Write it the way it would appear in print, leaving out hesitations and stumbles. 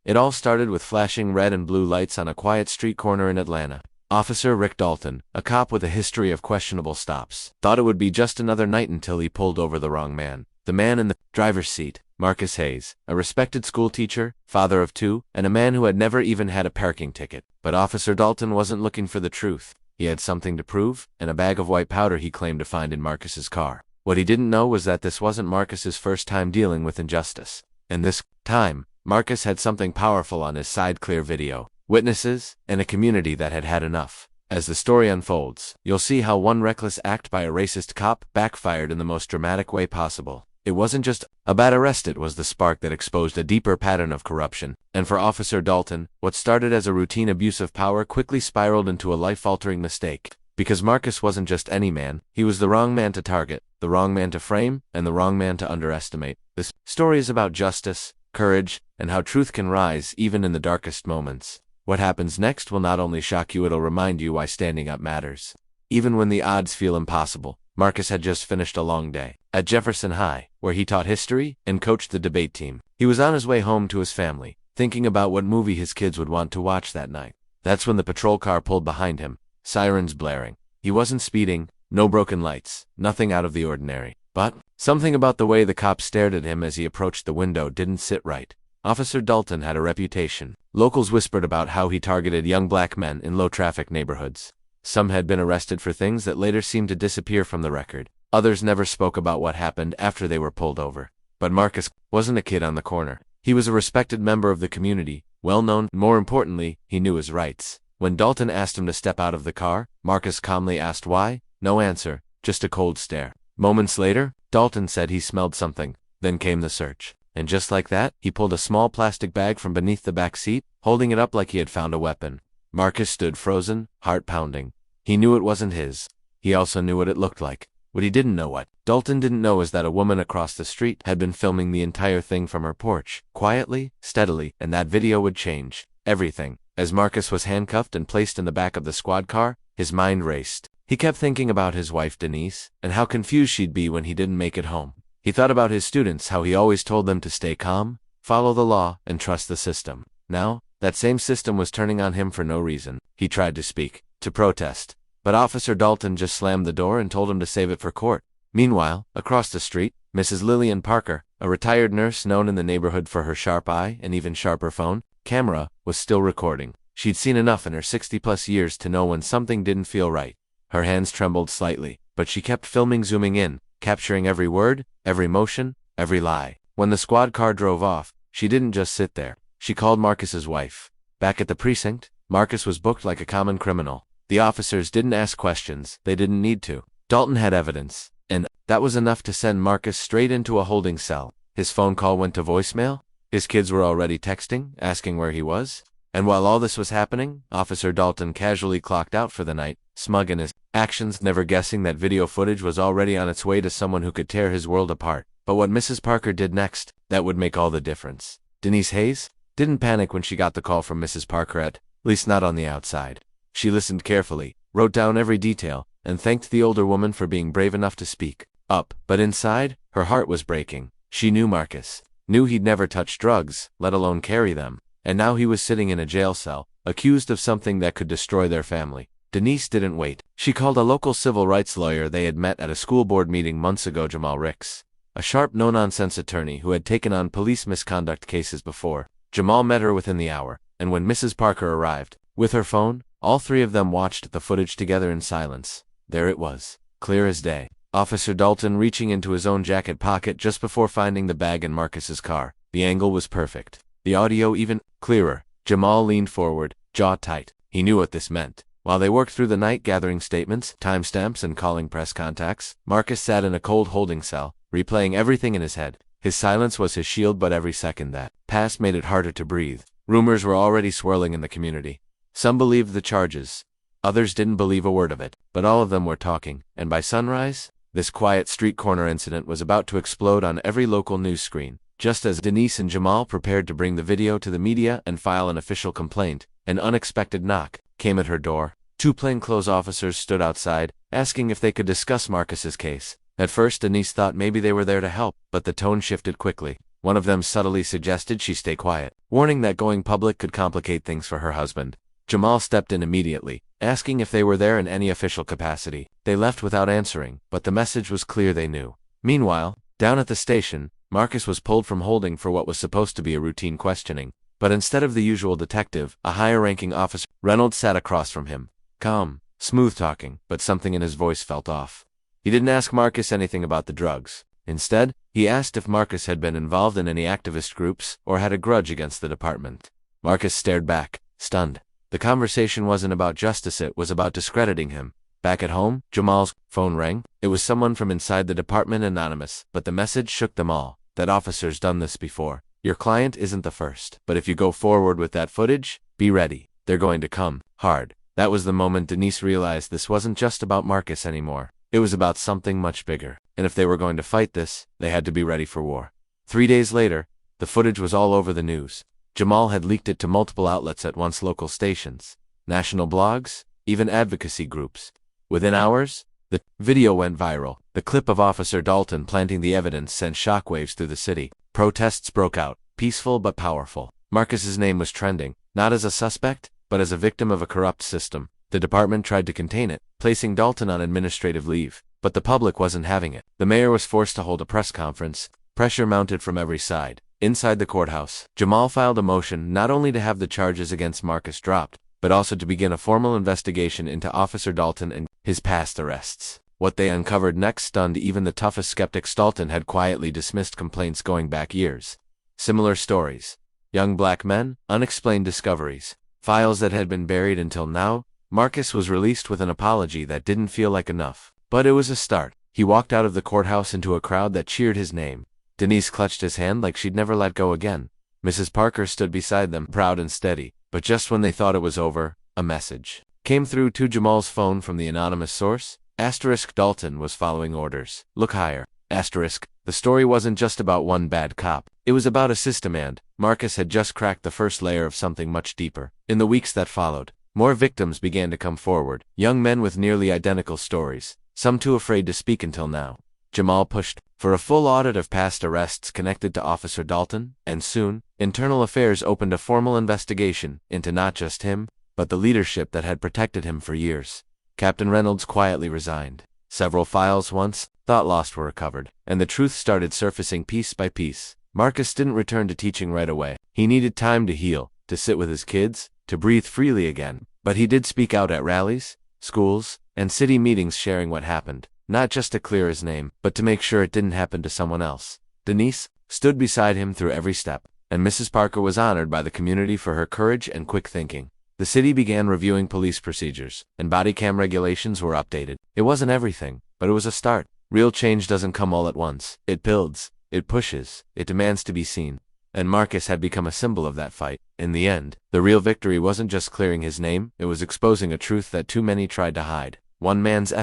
It all started with flashing red and blue lights on a quiet street corner in Atlanta. Officer Rick Dalton, a cop with a history of questionable stops, thought it would be just another night until he pulled over the wrong man. The man in the driver's seat, Marcus Hayes, a respected school teacher, father of two, and a man who had never even had a parking ticket. But Officer Dalton wasn't looking for the truth. He had something to prove, and a bag of white powder he claimed to find in Marcus's car. What he didn't know was that this wasn't Marcus's first time dealing with injustice. And this time, Marcus had something powerful on his side: clear video, witnesses, and a community that had had enough. As the story unfolds, you'll see how one reckless act by a racist cop backfired in the most dramatic way possible. It wasn't just a bad arrest, it was the spark that exposed a deeper pattern of corruption. And for Officer Dalton, what started as a routine abuse of power quickly spiraled into a life-altering mistake. Because Marcus wasn't just any man, he was the wrong man to target, the wrong man to frame, and the wrong man to underestimate. This story is about justice, courage, and how truth can rise even in the darkest moments. What happens next will not only shock you, it'll remind you why standing up matters. Even when the odds feel impossible. Marcus had just finished a long day at Jefferson High, where he taught history and coached the debate team. He was on his way home to his family, thinking about what movie his kids would want to watch that night. That's when the patrol car pulled behind him, sirens blaring. He wasn't speeding, no broken lights, nothing out of the ordinary. But something about the way the cop stared at him as he approached the window didn't sit right. Officer Dalton had a reputation. Locals whispered about how he targeted young black men in low-traffic neighborhoods. Some had been arrested for things that later seemed to disappear from the record. Others never spoke about what happened after they were pulled over. But Marcus wasn't a kid on the corner. He was a respected member of the community, well-known. More importantly, he knew his rights. When Dalton asked him to step out of the car, Marcus calmly asked why. No answer, just a cold stare. Moments later, Dalton said he smelled something. Then came the search. And just like that, he pulled a small plastic bag from beneath the back seat, holding it up like he had found a weapon. Marcus stood frozen, heart pounding. He knew it wasn't his. He also knew what it looked like. What he didn't know, what Dalton didn't know, is that a woman across the street had been filming the entire thing from her porch, quietly, steadily, and that video would change everything. As Marcus was handcuffed and placed in the back of the squad car, his mind raced. He kept thinking about his wife Denise, and how confused she'd be when he didn't make it home. He thought about his students, how he always told them to stay calm, follow the law, and trust the system. Now, that same system was turning on him for no reason. He tried to speak, to protest, but Officer Dalton just slammed the door and told him to save it for court. Meanwhile, across the street, Mrs. Lillian Parker, a retired nurse known in the neighborhood for her sharp eye and even sharper phone camera, was still recording. She'd seen enough in her 60-plus years to know when something didn't feel right. Her hands trembled slightly, but she kept filming, zooming in, capturing every word, every motion, every lie. When the squad car drove off, she didn't just sit there. She called Marcus's wife. Back at the precinct, Marcus was booked like a common criminal. The officers didn't ask questions. They didn't need to. Dalton had evidence, and that was enough to send Marcus straight into a holding cell. His phone call went to voicemail. His kids were already texting, asking where he was. And while all this was happening, Officer Dalton casually clocked out for the night, smug in his actions, never guessing that video footage was already on its way to someone who could tear his world apart. But what Mrs. Parker did next, that would make all the difference. Denise Hayes didn't panic when she got the call from Mrs. Parker, at least not on the outside. She listened carefully, wrote down every detail, and thanked the older woman for being brave enough to speak up. But inside, her heart was breaking. She knew Marcus, knew he'd never touched drugs, let alone carry them. And now he was sitting in a jail cell, accused of something that could destroy their family. Denise didn't wait. She called a local civil rights lawyer they had met at a school board meeting months ago, Jamal Ricks, a sharp, no-nonsense attorney who had taken on police misconduct cases before. Jamal met her within the hour, and when Mrs. Parker arrived, with her phone, all three of them watched the footage together in silence. There it was, clear as day. Officer Dalton reaching into his own jacket pocket just before finding the bag in Marcus's car. The angle was perfect. The audio even clearer. Jamal leaned forward, jaw tight. He knew what this meant. While they worked through the night gathering statements, timestamps, and calling press contacts, Marcus sat in a cold holding cell, replaying everything in his head. His silence was his shield, but every second that passed made it harder to breathe. Rumors were already swirling in the community. Some believed the charges. Others didn't believe a word of it. But all of them were talking, and by sunrise, this quiet street corner incident was about to explode on every local news screen. Just as Denise and Jamal prepared to bring the video to the media and file an official complaint, an unexpected knock came at her door. Two plainclothes officers stood outside, asking if they could discuss Marcus's case. At first, Denise thought maybe they were there to help, but the tone shifted quickly. One of them subtly suggested she stay quiet, warning that going public could complicate things for her husband. Jamal stepped in immediately, asking if they were there in any official capacity. They left without answering, but the message was clear they knew. Meanwhile, down at the station, Marcus was pulled from holding for what was supposed to be a routine questioning. But instead of the usual detective, a higher-ranking officer, Reynolds sat across from him. Calm, smooth-talking, but something in his voice felt off. He didn't ask Marcus anything about the drugs. Instead, he asked if Marcus had been involved in any activist groups or had a grudge against the department. Marcus stared back, stunned. The conversation wasn't about justice, it was about discrediting him. Back at home, Jamal's phone rang. It was someone from inside the department, anonymous, but the message shook them all. That officer's done this before. Your client isn't the first, but if you go forward with that footage, be ready. They're going to come hard. That was the moment Denise realized this wasn't just about Marcus anymore. It was about something much bigger, and if they were going to fight this, they had to be ready for war. 3 days later, the footage was all over the news. Jamal had leaked it to multiple outlets at once, local stations, national blogs, even advocacy groups. Within hours, the video went viral. The clip of Officer Dalton planting the evidence sent shockwaves through the city. Protests broke out, peaceful but powerful. Marcus's name was trending, not as a suspect, but as a victim of a corrupt system. The department tried to contain it, placing Dalton on administrative leave, but the public wasn't having it. The mayor was forced to hold a press conference. Pressure mounted from every side. Inside the courthouse, Jamal filed a motion not only to have the charges against Marcus dropped, but also to begin a formal investigation into Officer Dalton and his past arrests. What they uncovered next stunned even the toughest skeptics. Dalton had quietly dismissed complaints going back years. Similar stories. Young black men, unexplained discoveries, files that had been buried until now. Marcus was released with an apology that didn't feel like enough. But it was a start. He walked out of the courthouse into a crowd that cheered his name. Denise clutched his hand like she'd never let go again. Mrs. Parker stood beside them, proud and steady. But just when they thought it was over, a message came through to Jamal's phone from the anonymous source. Dalton was following orders. Look higher. The story wasn't just about one bad cop. It was about a system, and Marcus had just cracked the first layer of something much deeper. In the weeks that followed, more victims began to come forward. Young men with nearly identical stories, some too afraid to speak until now. Jamal pushed for a full audit of past arrests connected to Officer Dalton, and soon, Internal Affairs opened a formal investigation into not just him, but the leadership that had protected him for years. Captain Reynolds quietly resigned. Several files once thought lost were recovered, and the truth started surfacing piece by piece. Marcus didn't return to teaching right away. He needed time to heal, to sit with his kids, to breathe freely again. But he did speak out at rallies, schools, and city meetings, sharing what happened, not just to clear his name, but to make sure it didn't happen to someone else. Denise stood beside him through every step, and Mrs. Parker was honored by the community for her courage and quick thinking. The city began reviewing police procedures, and body cam regulations were updated. It wasn't everything, but it was a start. Real change doesn't come all at once. It builds, it pushes, it demands to be seen. And Marcus had become a symbol of that fight. In the end, the real victory wasn't just clearing his name, it was exposing a truth that too many tried to hide. One man's